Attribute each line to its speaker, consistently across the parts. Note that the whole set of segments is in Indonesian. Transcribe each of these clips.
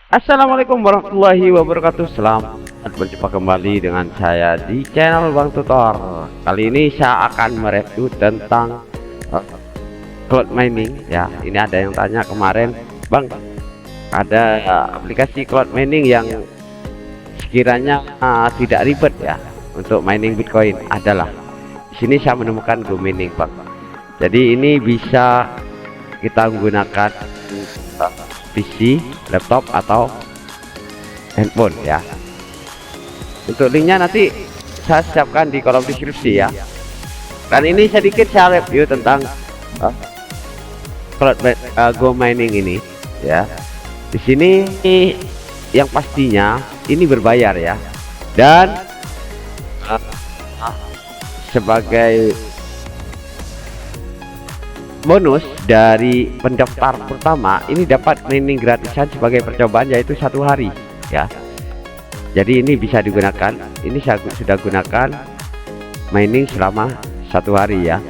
Speaker 1: Assalamualaikum warahmatullahi wabarakatuh. Selamat berjumpa kembali dengan saya di channel Bang Tutor. Kali ini saya akan mereview tentang cloud mining ya. Ini ada yang tanya kemarin, Bang, ada aplikasi cloud mining yang sekiranya tidak ribet ya untuk mining Bitcoin. Adalah di sini saya menemukan Go Mining, Bang. Jadi ini bisa kita gunakan PC, laptop atau handphone ya. Untuk linknya nanti saya siapkan di kolom deskripsi ya. Dan ini sedikit saya review tentang Go Mining ini ya. Di sini yang pastinya ini berbayar ya. Dan sebagai bonus dari pendaftar pertama ini dapat mining gratisan sebagai percobaan, yaitu 1 hari ya. Jadi ini bisa digunakan, ini saya sudah gunakan mining selama 1 hari ya.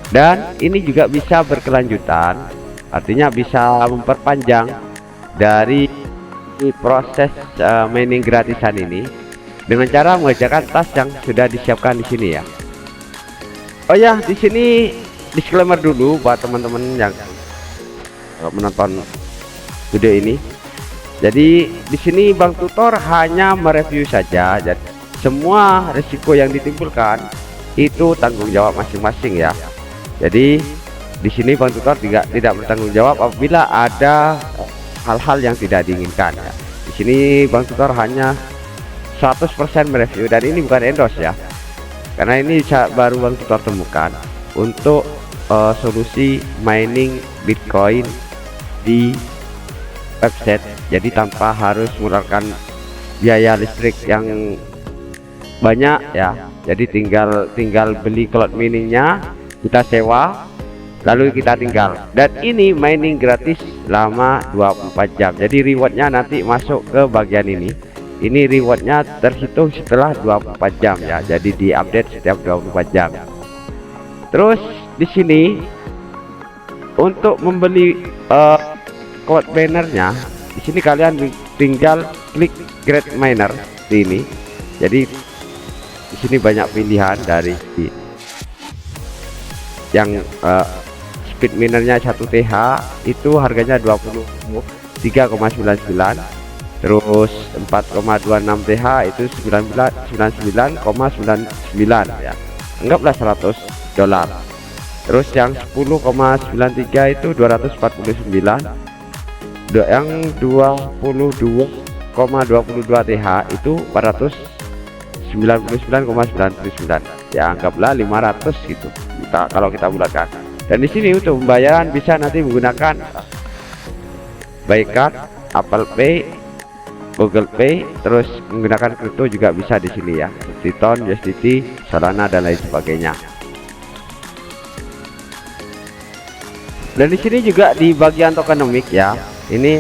Speaker 1: Dan ini juga bisa berkelanjutan, artinya bisa memperpanjang dari proses mining gratisan ini dengan cara mengerjakan tas yang sudah disiapkan di sini ya. Oh ya, di sini disclaimer dulu buat teman-teman yang menonton video ini. Jadi di sini Bang Tutor hanya mereview saja, jadi semua risiko yang ditimbulkan itu tanggung jawab masing-masing ya. Jadi di sini Bang Tutor tidak bertanggung jawab apabila ada hal-hal yang tidak diinginkan ya. Di sini Bang Tutor hanya 100% mereview, dan ini bukan endorse ya, karena ini baru Bang Tutor temukan untuk solusi mining Bitcoin di website, jadi tanpa harus mengeluarkan biaya listrik yang banyak ya. Jadi tinggal beli cloud miningnya, kita sewa, lalu kita tinggal, dan ini mining gratis selama 24 jam. Jadi rewardnya nanti masuk ke bagian ini rewardnya terhitung setelah 24 jam ya, jadi diupdate setiap 24 jam. Terus di sini untuk membeli cloud minernya, di sini kalian tinggal klik Create Miner di ini. Jadi di sini banyak pilihan dari yang speed minernya 1 TH itu harganya 23,99, terus 4,26 TH itu 99,99 ya, anggaplah $100. Terus yang 10,93 itu 249, yang 22,22 TH itu 499,99 ya, anggaplah 500 gitu kalau kita bulatkan. Dan di sini untuk pembayaran bisa nanti menggunakan Buycard, Apple Pay, Google Pay, terus menggunakan kripto juga bisa di sini ya, Triton, USDT, Solana dan lain sebagainya. Dan di sini juga di bagian tokenomic ya, ini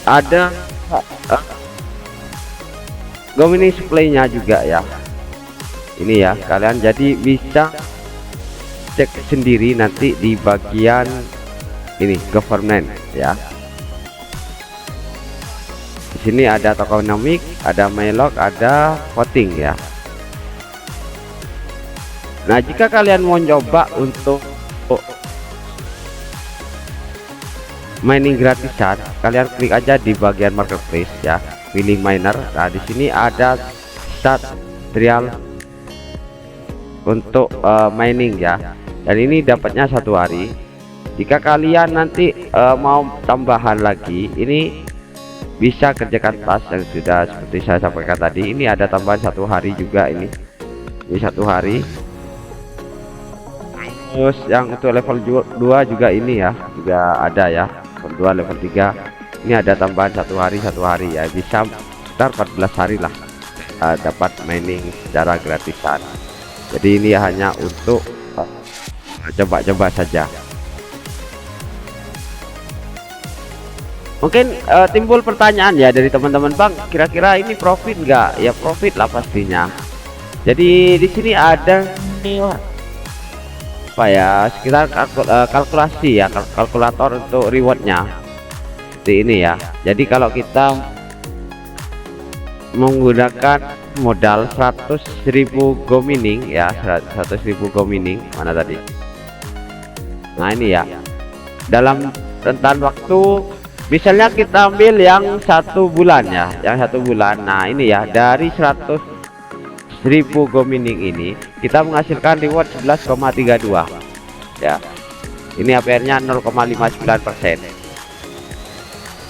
Speaker 1: ada Go Mining supply-nya juga ya. Ini ya, kalian jadi bisa cek sendiri nanti di bagian ini government ya. Di sini ada tokenomic, ada Mylog, ada voting ya. Nah, jika kalian mau coba untuk mining gratisan, kalian klik aja di bagian marketplace ya, pilih miner. Nah, di sini ada start trial untuk mining ya, dan ini dapatnya 1 hari. Jika kalian nanti mau tambahan lagi, ini bisa kerjakan task yang sudah seperti saya sampaikan tadi. Ini ada tambahan 1 hari juga, ini 1 hari. Terus yang untuk level 2 juga ini ya, juga ada ya, level 2, level 3 ini ada tambahan 1 hari ya, bisa sekitar 14 hari lah dapat mining secara gratisan. Jadi ini hanya untuk coba-coba saja. Mungkin timbul pertanyaan ya dari teman-teman, Bang, kira-kira ini profit nggak? Ya profit lah pastinya. Jadi di sini ada apa ya, sekitar kalkulasi ya, kalkulator untuk rewardnya. seperti ini ya. Jadi kalau kita menggunakan modal 100.000 go mining ya, 100.000 go mining mana tadi. Nah ini ya, dalam rentan waktu misalnya kita ambil yang 1 bulan ya, yang 1 bulan. Nah ini ya, dari 100.000 go mining ini kita menghasilkan reward 11,32 ya. Ini APR-nya 0,59%.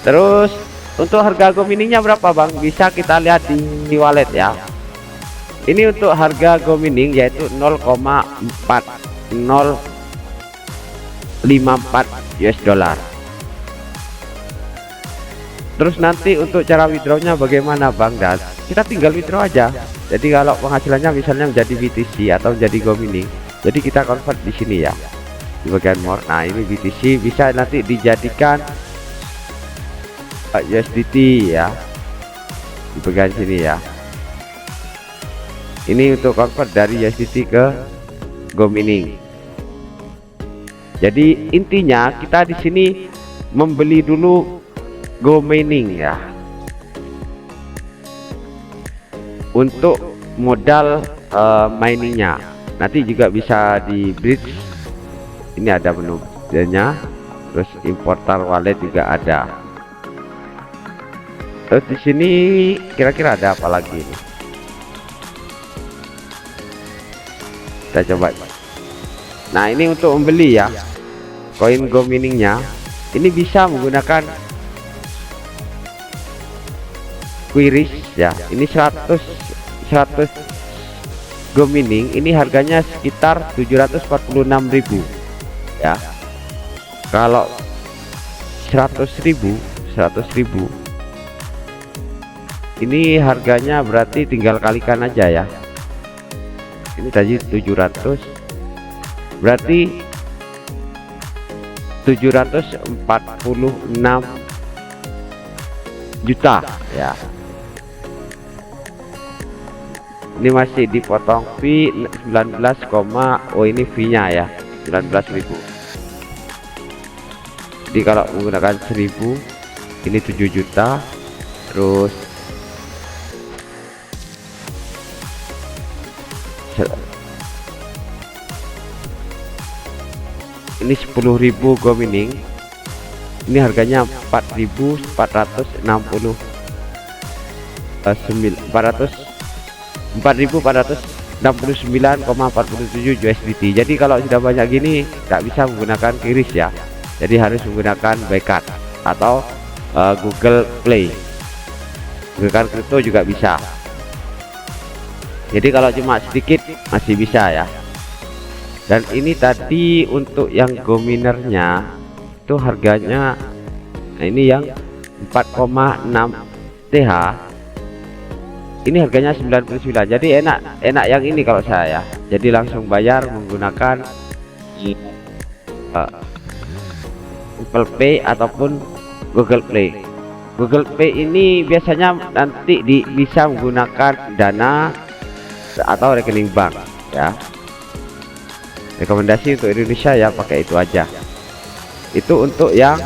Speaker 1: Terus untuk harga go miningnya berapa Bang? Bisa kita lihat di wallet ya. Ini untuk harga go mining yaitu 0,4054 US dollar. Terus nanti untuk cara withdrawnya bagaimana Bang? Dan kita tinggal withdraw aja. Jadi kalau penghasilannya misalnya menjadi BTC atau menjadi go mining, jadi kita convert di sini ya, di bagian more. Nah ini BTC bisa nanti dijadikan USDT ya, di bagian sini ya. Ini untuk convert dari USDT ke go mining. Jadi intinya kita di sini membeli dulu go mining ya, untuk modal miningnya. Nanti juga bisa di bridge. Ini ada menu-nya, terus importer wallet juga ada. Terus di sini kira-kira ada apa lagi nih? Kita coba. Nah ini untuk membeli ya koin go miningnya, ini bisa menggunakan Quiris ya. Ini 100 go mining, ini harganya sekitar 746.000 ya. Kalau 100.000 ini harganya berarti tinggal kalikan aja ya. Ini tadi 700, berarti 746 juta ya. Ini masih dipotong fee 19, oh ini fee nya ya 19.000. Jadi kalau menggunakan 1000 ini 7 juta. Terus ini 10.000 go mining, ini harganya 4.469,47 USDT. Jadi kalau sudah banyak gini nggak bisa menggunakan Quiris ya, jadi harus menggunakan Baikat atau Google Play. Menggunakan kripto juga bisa. Jadi kalau cuma sedikit masih bisa ya. Dan ini tadi untuk yang go minernya itu harganya, nah ini yang 4,6 TH ini harganya 99. Jadi enak yang ini kalau saya ya. Jadi langsung bayar menggunakan Google Pay ataupun Google Play. Google Pay ini biasanya nanti bisa menggunakan Dana atau rekening bank ya. Rekomendasi untuk Indonesia ya pakai itu aja. Itu untuk yang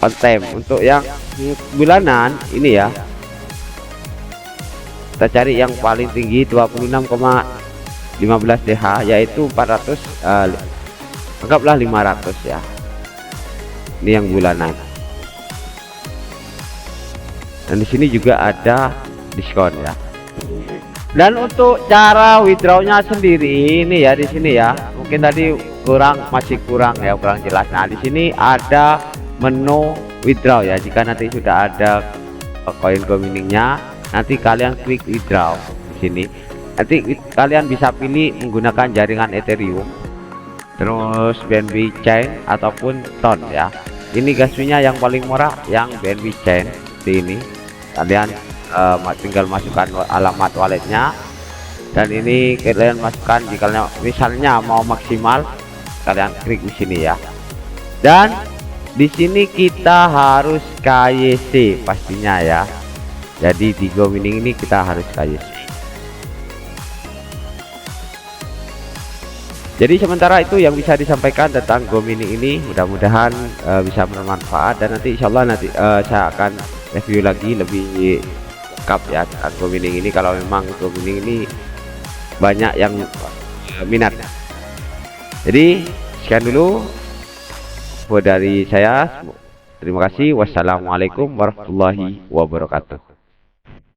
Speaker 1: on time. Untuk yang bulanan ini ya, kita cari yang paling tinggi 26,15 TH yaitu 400, anggaplah 500 ya. Ini yang bulanan. Dan di sini juga ada diskon ya. Dan untuk cara withdrawnya sendiri ini ya, di sini ya mungkin tadi masih kurang ya, kurang jelas. Nah di sini ada menu withdraw ya. Jika nanti sudah ada koin go miningnya, nanti kalian klik withdraw di sini. Nanti kalian bisa pilih menggunakan jaringan Ethereum, terus BNB Chain ataupun Ton ya. Ini gas fee-nya yang paling murah yang BNB Chain seperti ini. Kalian tinggal masukkan alamat walletnya, dan ini kalian masukkan. Jika misalnya mau maksimal, kalian klik di sini ya. Dan di sini kita harus KYC pastinya ya. Jadi di go mining ini kita harus KYC. Jadi sementara itu yang bisa disampaikan tentang Go Mini ini, mudah-mudahan bisa bermanfaat, dan nanti insyaallah nanti saya akan review lagi lebih lengkap ya tentang Go Mini ini kalau memang Go Mini ini banyak yang minat. Jadi sekian dulu dari saya. Terima kasih. Wassalamualaikum warahmatullahi wabarakatuh.